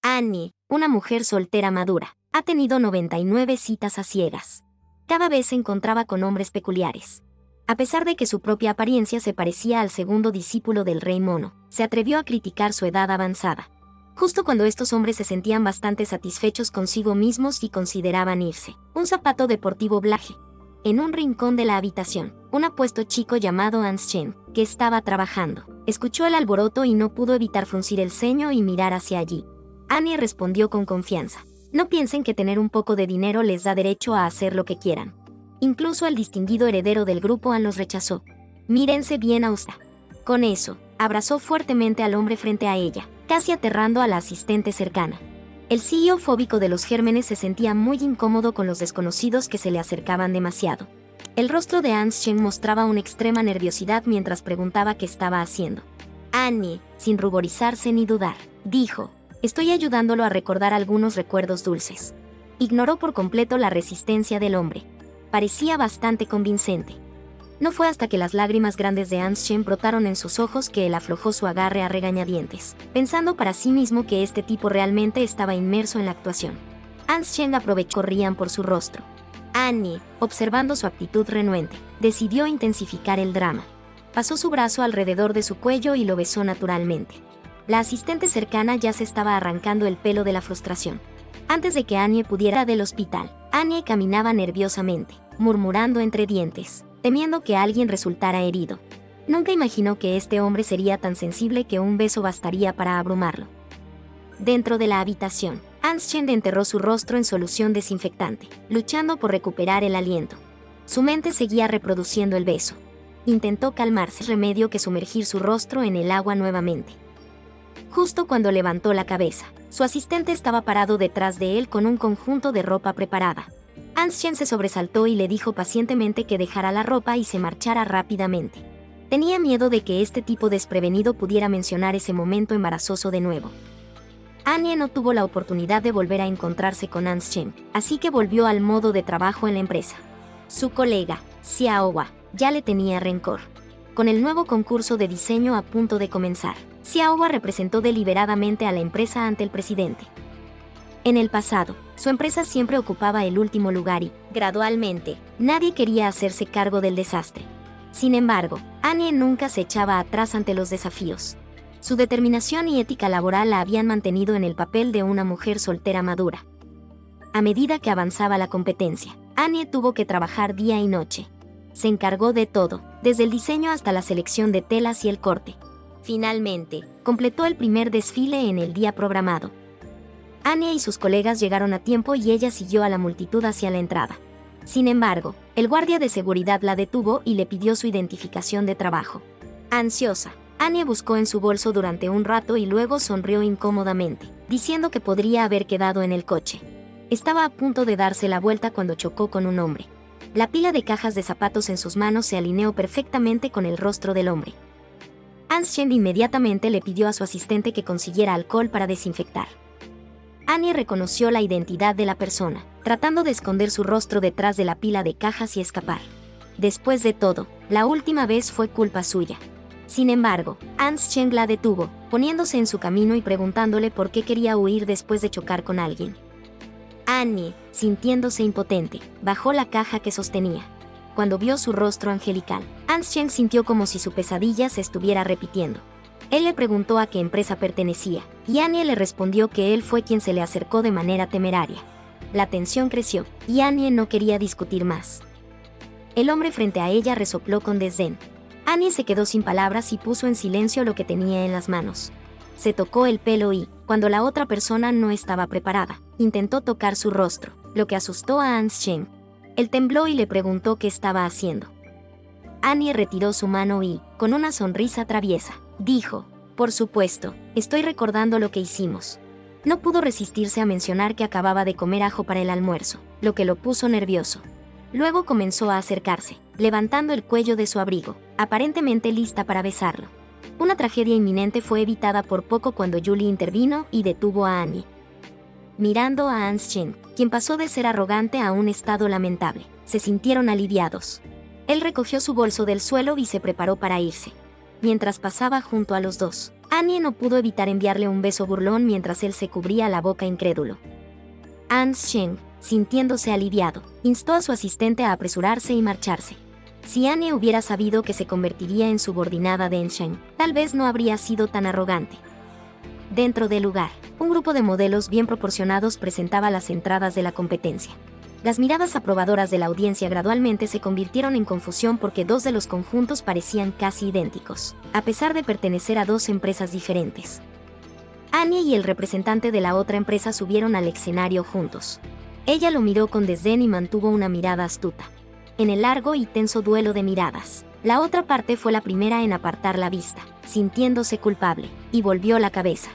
Annie, una mujer soltera madura, ha tenido 99 citas a ciegas. Cada vez se encontraba con hombres peculiares. A pesar de que su propia apariencia se parecía al segundo discípulo del rey mono, se atrevió a criticar su edad avanzada. Justo cuando estos hombres se sentían bastante satisfechos consigo mismos y consideraban irse. Un zapato deportivo blaje. En un rincón de la habitación, un apuesto chico llamado Hans Chen, que estaba trabajando, escuchó el alboroto y no pudo evitar fruncir el ceño y mirar hacia allí. Annie respondió con confianza. No piensen que tener un poco de dinero les da derecho a hacer lo que quieran. Incluso el distinguido heredero del grupo An los rechazó. Mírense bien a usted. Con eso, abrazó fuertemente al hombre frente a ella, casi aterrando a la asistente cercana. El CEO fóbico de los gérmenes se sentía muy incómodo con los desconocidos que se le acercaban demasiado. El rostro de Hans Chen mostraba una extrema nerviosidad mientras preguntaba qué estaba haciendo. Annie, sin ruborizarse ni dudar, dijo: estoy ayudándolo a recordar algunos recuerdos dulces. Ignoró por completo la resistencia del hombre. Parecía bastante convincente. No fue hasta que las lágrimas grandes de Hans Chen brotaron en sus ojos que él aflojó su agarre a regañadientes, pensando para sí mismo que este tipo realmente estaba inmerso en la actuación. Hans Chen aprovechó que corrían por su rostro. Annie, observando su actitud renuente, decidió intensificar el drama. Pasó su brazo alrededor de su cuello y lo besó naturalmente. La asistente cercana ya se estaba arrancando el pelo de la frustración. Antes de que Annie pudiera ir del hospital, Annie caminaba nerviosamente, murmurando entre dientes, temiendo que alguien resultara herido. Nunca imaginó que este hombre sería tan sensible que un beso bastaría para abrumarlo. Dentro de la habitación, Hans Chen enterró su rostro en solución desinfectante, luchando por recuperar el aliento. Su mente seguía reproduciendo el beso. Intentó calmarse, remedio que sumergir su rostro en el agua nuevamente. Justo cuando levantó la cabeza, su asistente estaba parado detrás de él con un conjunto de ropa preparada. Hans Chen se sobresaltó y le dijo pacientemente que dejara la ropa y se marchara rápidamente. Tenía miedo de que este tipo desprevenido pudiera mencionar ese momento embarazoso de nuevo. Annie no tuvo la oportunidad de volver a encontrarse con Hans Chen, así que volvió al modo de trabajo en la empresa. Su colega, Xiaohua, ya le tenía rencor. Con el nuevo concurso de diseño a punto de comenzar, Xiaohua representó deliberadamente a la empresa ante el presidente. En el pasado, su empresa siempre ocupaba el último lugar y, gradualmente, nadie quería hacerse cargo del desastre. Sin embargo, Annie nunca se echaba atrás ante los desafíos. Su determinación y ética laboral la habían mantenido en el papel de una mujer soltera madura. A medida que avanzaba la competencia, Annie tuvo que trabajar día y noche. Se encargó de todo, desde el diseño hasta la selección de telas y el corte. Finalmente, completó el primer desfile en el día programado. Annie y sus colegas llegaron a tiempo y ella siguió a la multitud hacia la entrada. Sin embargo, el guardia de seguridad la detuvo y le pidió su identificación de trabajo. Ansiosa, Annie buscó en su bolso durante un rato y luego sonrió incómodamente, diciendo que podría haber quedado en el coche. Estaba a punto de darse la vuelta cuando chocó con un hombre. La pila de cajas de zapatos en sus manos se alineó perfectamente con el rostro del hombre. Hans Chen inmediatamente le pidió a su asistente que consiguiera alcohol para desinfectar. Annie reconoció la identidad de la persona, tratando de esconder su rostro detrás de la pila de cajas y escapar. Después de todo, la última vez fue culpa suya. Sin embargo, Hans Chen la detuvo, poniéndose en su camino y preguntándole por qué quería huir después de chocar con alguien. Annie, sintiéndose impotente, bajó la caja que sostenía. Cuando vio su rostro angelical, Hans Chen sintió como si su pesadilla se estuviera repitiendo. Él le preguntó a qué empresa pertenecía, y Annie le respondió que él fue quien se le acercó de manera temeraria. La tensión creció, y Annie no quería discutir más. El hombre frente a ella resopló con desdén. Annie se quedó sin palabras y puso en silencio lo que tenía en las manos. Se tocó el pelo y, cuando la otra persona no estaba preparada, intentó tocar su rostro, lo que asustó a Hans Chen. Él tembló y le preguntó qué estaba haciendo. Annie retiró su mano y, con una sonrisa traviesa, dijo: por supuesto, estoy recordando lo que hicimos. No pudo resistirse a mencionar que acababa de comer ajo para el almuerzo, lo que lo puso nervioso. Luego comenzó a acercarse, levantando el cuello de su abrigo, aparentemente lista para besarlo. Una tragedia inminente fue evitada por poco cuando Julie intervino y detuvo a Annie. Mirando a Hans Chen, quien pasó de ser arrogante a un estado lamentable, se sintieron aliviados. Él recogió su bolso del suelo y se preparó para irse. Mientras pasaba junto a los dos, Annie no pudo evitar enviarle un beso burlón mientras él se cubría la boca incrédulo. Ans Sheng, sintiéndose aliviado, instó a su asistente a apresurarse y marcharse. Si Annie hubiera sabido que se convertiría en subordinada de Sheng, tal vez no habría sido tan arrogante. Dentro del lugar, un grupo de modelos bien proporcionados presentaba las entradas de la competencia. Las miradas aprobadoras de la audiencia gradualmente se convirtieron en confusión porque dos de los conjuntos parecían casi idénticos, a pesar de pertenecer a dos empresas diferentes. Annie y el representante de la otra empresa subieron al escenario juntos. Ella lo miró con desdén y mantuvo una mirada astuta. En el largo y tenso duelo de miradas, la otra parte fue la primera en apartar la vista, sintiéndose culpable, y volvió la cabeza.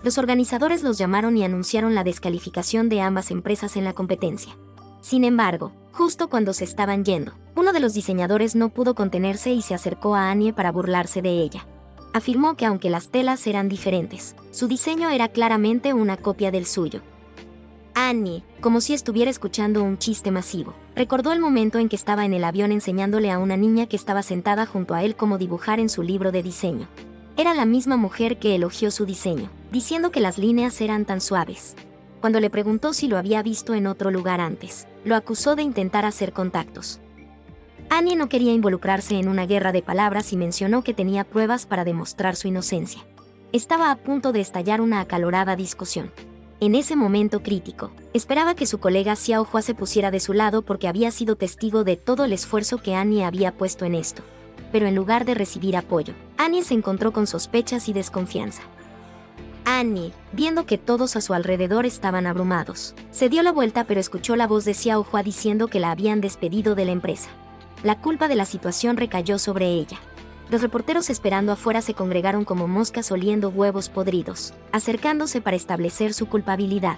Los organizadores los llamaron y anunciaron la descalificación de ambas empresas en la competencia. Sin embargo, justo cuando se estaban yendo, uno de los diseñadores no pudo contenerse y se acercó a Annie para burlarse de ella. Afirmó que aunque las telas eran diferentes, su diseño era claramente una copia del suyo. Annie, como si estuviera escuchando un chiste masivo, recordó el momento en que estaba en el avión enseñándole a una niña que estaba sentada junto a él cómo dibujar en su libro de diseño. Era la misma mujer que elogió su diseño, diciendo que las líneas eran tan suaves. Cuando le preguntó si lo había visto en otro lugar antes, lo acusó de intentar hacer contactos. Annie no quería involucrarse en una guerra de palabras y mencionó que tenía pruebas para demostrar su inocencia. Estaba a punto de estallar una acalorada discusión. En ese momento crítico, esperaba que su colega Xiao Hua se pusiera de su lado porque había sido testigo de todo el esfuerzo que Annie había puesto en esto. Pero en lugar de recibir apoyo, Annie se encontró con sospechas y desconfianza. Annie, viendo que todos a su alrededor estaban abrumados, se dio la vuelta pero escuchó la voz de Xiao Hua diciendo que la habían despedido de la empresa. La culpa de la situación recayó sobre ella. Los reporteros esperando afuera se congregaron como moscas oliendo huevos podridos, acercándose para establecer su culpabilidad.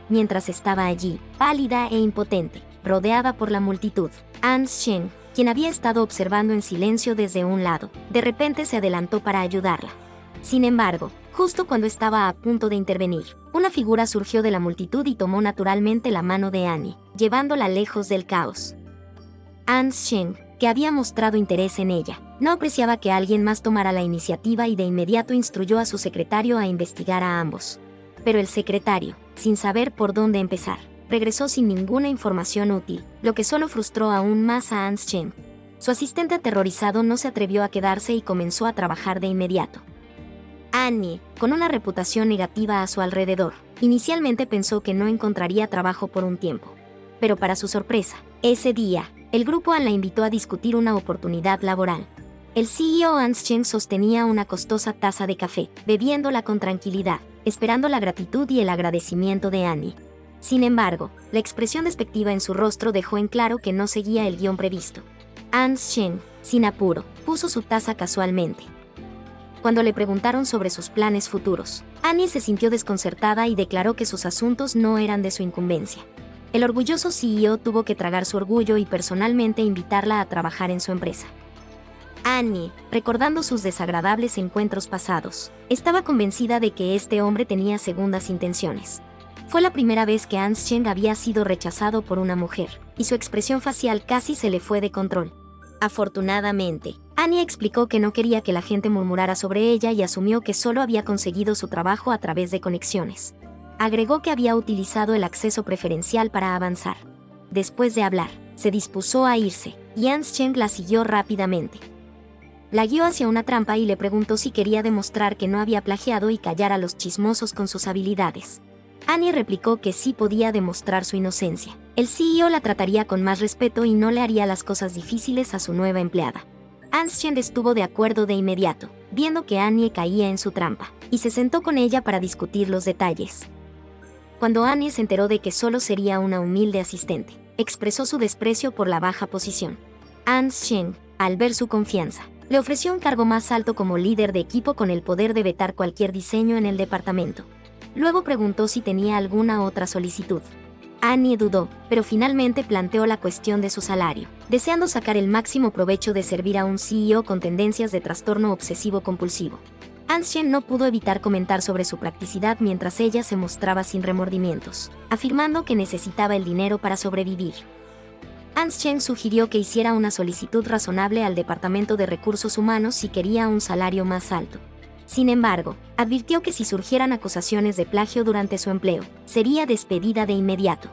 Mientras estaba allí, pálida e impotente, rodeada por la multitud, Ans Sheng, quien había estado observando en silencio desde un lado, de repente se adelantó para ayudarla. Sin embargo, justo cuando estaba a punto de intervenir, una figura surgió de la multitud y tomó naturalmente la mano de Annie, llevándola lejos del caos. Ans Sheng, que había mostrado interés en ella, no apreciaba que alguien más tomara la iniciativa y de inmediato instruyó a su secretario a investigar a ambos. Pero el secretario, sin saber por dónde empezar, regresó sin ninguna información útil, lo que solo frustró aún más a Ans Sheng. Su asistente aterrorizado no se atrevió a quedarse y comenzó a trabajar de inmediato. Annie, con una reputación negativa a su alrededor, inicialmente pensó que no encontraría trabajo por un tiempo. Pero para su sorpresa, ese día, el grupo la invitó a discutir una oportunidad laboral. El CEO Ans Sheng sostenía una costosa taza de café, bebiéndola con tranquilidad, esperando la gratitud y el agradecimiento de Annie. Sin embargo, la expresión despectiva en su rostro dejó en claro que no seguía el guión previsto. Ans Sheng, sin apuro, puso su taza casualmente. Cuando le preguntaron sobre sus planes futuros, Annie se sintió desconcertada y declaró que sus asuntos no eran de su incumbencia. El orgulloso CEO tuvo que tragar su orgullo y personalmente invitarla a trabajar en su empresa. Annie, recordando sus desagradables encuentros pasados, estaba convencida de que este hombre tenía segundas intenciones. Fue la primera vez que Ans Sheng había sido rechazado por una mujer, y su expresión facial casi se le fue de control. Afortunadamente, Annie explicó que no quería que la gente murmurara sobre ella y asumió que solo había conseguido su trabajo a través de conexiones. Agregó que había utilizado el acceso preferencial para avanzar. Después de hablar, se dispuso a irse, y Ans Sheng la siguió rápidamente. La guió hacia una trampa y le preguntó si quería demostrar que no había plagiado y callar a los chismosos con sus habilidades. Annie replicó que sí podía demostrar su inocencia. El CEO la trataría con más respeto y no le haría las cosas difíciles a su nueva empleada. Ans Sheng estuvo de acuerdo de inmediato, viendo que Annie caía en su trampa, y se sentó con ella para discutir los detalles. Cuando Annie se enteró de que solo sería una humilde asistente, expresó su desprecio por la baja posición. Ans Sheng, al ver su confianza, le ofreció un cargo más alto como líder de equipo con el poder de vetar cualquier diseño en el departamento. Luego preguntó si tenía alguna otra solicitud. Annie dudó, pero finalmente planteó la cuestión de su salario, deseando sacar el máximo provecho de servir a un CEO con tendencias de trastorno obsesivo-compulsivo. Ans Sheng no pudo evitar comentar sobre su practicidad mientras ella se mostraba sin remordimientos, afirmando que necesitaba el dinero para sobrevivir. Ans Sheng sugirió que hiciera una solicitud razonable al Departamento de Recursos Humanos si quería un salario más alto. Sin embargo, advirtió que si surgieran acusaciones de plagio durante su empleo, sería despedida de inmediato.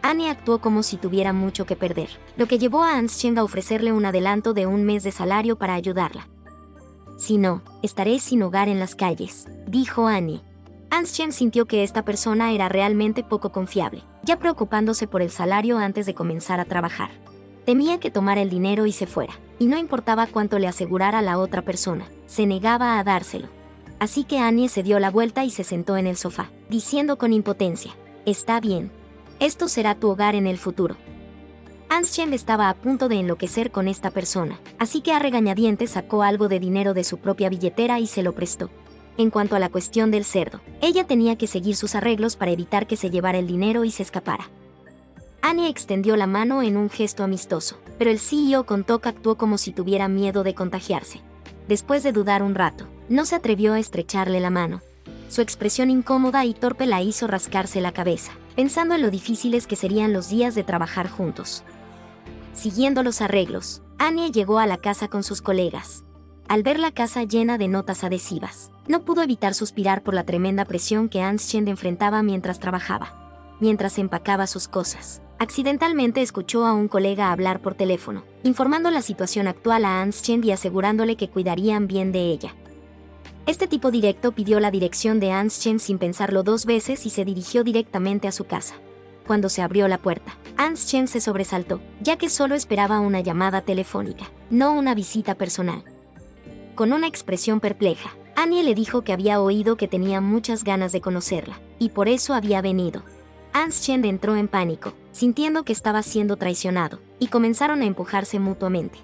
Annie actuó como si tuviera mucho que perder, lo que llevó a Anschen a ofrecerle un adelanto de 1 mes de salario para ayudarla. Si no, estaré sin hogar en las calles, dijo Annie. Anschen sintió que esta persona era realmente poco confiable, ya preocupándose por el salario antes de comenzar a trabajar. Temía que tomara el dinero y se fuera, y no importaba cuánto le asegurara la otra persona, se negaba a dárselo. Así que Annie se dio la vuelta y se sentó en el sofá, diciendo con impotencia: «Está bien. Esto será tu hogar en el futuro». Anschen estaba a punto de enloquecer con esta persona, así que a regañadientes sacó algo de dinero de su propia billetera y se lo prestó. En cuanto a la cuestión del cerdo, ella tenía que seguir sus arreglos para evitar que se llevara el dinero y se escapara. Annie extendió la mano en un gesto amistoso, pero el CEO contó que actuó como si tuviera miedo de contagiarse. Después de dudar un rato, no se atrevió a estrecharle la mano. Su expresión incómoda y torpe la hizo rascarse la cabeza, pensando en lo difíciles que serían los días de trabajar juntos. Siguiendo los arreglos, Annie llegó a la casa con sus colegas. Al ver la casa llena de notas adhesivas, no pudo evitar suspirar por la tremenda presión que Anschen enfrentaba mientras trabajaba. Mientras empacaba sus cosas, accidentalmente escuchó a un colega hablar por teléfono, informando la situación actual a Anschen y asegurándole que cuidarían bien de ella. Este tipo directo pidió la dirección de Anschen sin pensarlo 2 veces y se dirigió directamente a su casa. Cuando se abrió la puerta, Anschen se sobresaltó, ya que solo esperaba una llamada telefónica, no una visita personal. Con una expresión perpleja, Annie le dijo que había oído que tenía muchas ganas de conocerla, y por eso había venido. Anschen entró en pánico, sintiendo que estaba siendo traicionado, y comenzaron a empujarse mutuamente.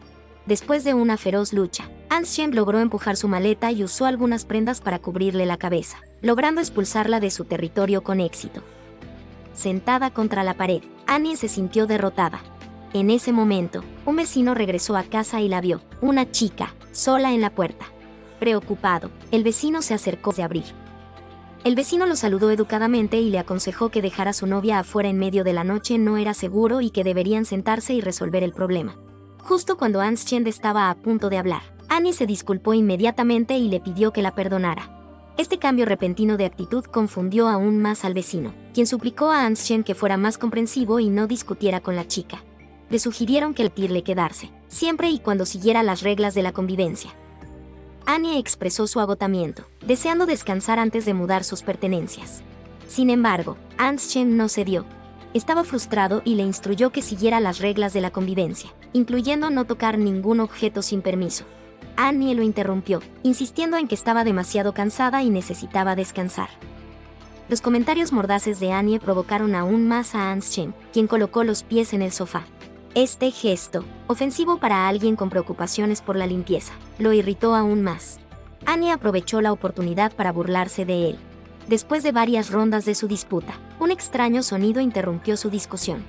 Después de una feroz lucha, Anschen logró empujar su maleta y usó algunas prendas para cubrirle la cabeza, logrando expulsarla de su territorio con éxito. Sentada contra la pared, Annie se sintió derrotada. En ese momento, un vecino regresó a casa y la vio, una chica, sola en la puerta. Preocupado, el vecino se acercó a abrir. El vecino lo saludó educadamente y le aconsejó que dejar a su novia afuera en medio de la noche no era seguro y que deberían sentarse y resolver el problema. Justo cuando Anschen estaba a punto de hablar, Annie se disculpó inmediatamente y le pidió que la perdonara. Este cambio repentino de actitud confundió aún más al vecino, quien suplicó a Anschen que fuera más comprensivo y no discutiera con la chica. Le sugirieron que le quedarse, siempre y cuando siguiera las reglas de la convivencia. Annie expresó su agotamiento, deseando descansar antes de mudar sus pertenencias. Sin embargo, Anschen no cedió. Estaba frustrado y le instruyó que siguiera las reglas de la convivencia, incluyendo no tocar ningún objeto sin permiso. Annie lo interrumpió, insistiendo en que estaba demasiado cansada y necesitaba descansar. Los comentarios mordaces de Annie provocaron aún más a Anschen, quien colocó los pies en el sofá. Este gesto, ofensivo para alguien con preocupaciones por la limpieza, lo irritó aún más. Annie aprovechó la oportunidad para burlarse de él. Después de varias rondas de su disputa, un extraño sonido interrumpió su discusión.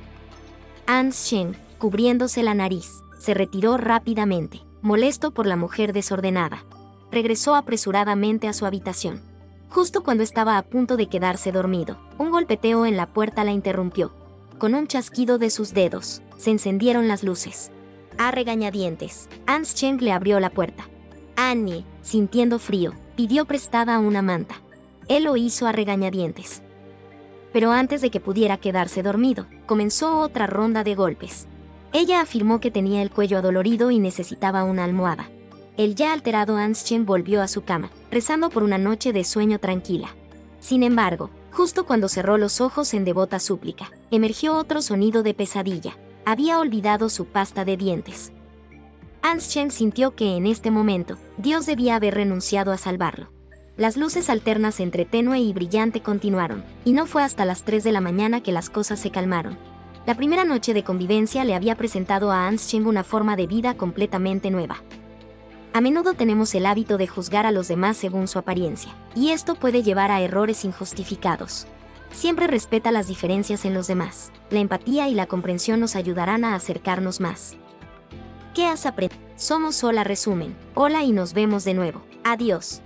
Anschen, cubriéndose la nariz, se retiró rápidamente, molesto por la mujer desordenada. Regresó apresuradamente a su habitación. Justo cuando estaba a punto de quedarse dormido, un golpeteo en la puerta la interrumpió. Con un chasquido de sus dedos, se encendieron las luces. A regañadientes, Anschen le abrió la puerta. Annie, sintiendo frío, pidió prestada una manta. Él lo hizo a regañadientes. Pero antes de que pudiera quedarse dormido, comenzó otra ronda de golpes. Ella afirmó que tenía el cuello adolorido y necesitaba una almohada. El ya alterado Anschen volvió a su cama, rezando por una noche de sueño tranquila. Sin embargo, justo cuando cerró los ojos en devota súplica, emergió otro sonido de pesadilla. Había olvidado su pasta de dientes. Anschen sintió que en este momento, Dios debía haber renunciado a salvarlo. Las luces alternas entre tenue y brillante continuaron, y no fue hasta las 3 de la mañana que las cosas se calmaron. La primera noche de convivencia le había presentado a Anschen una forma de vida completamente nueva. A menudo tenemos el hábito de juzgar a los demás según su apariencia, y esto puede llevar a errores injustificados. Siempre respeta las diferencias en los demás. La empatía y la comprensión nos ayudarán a acercarnos más. ¿Qué has aprendido? Somos Hola Resumen. Hola y nos vemos de nuevo. Adiós.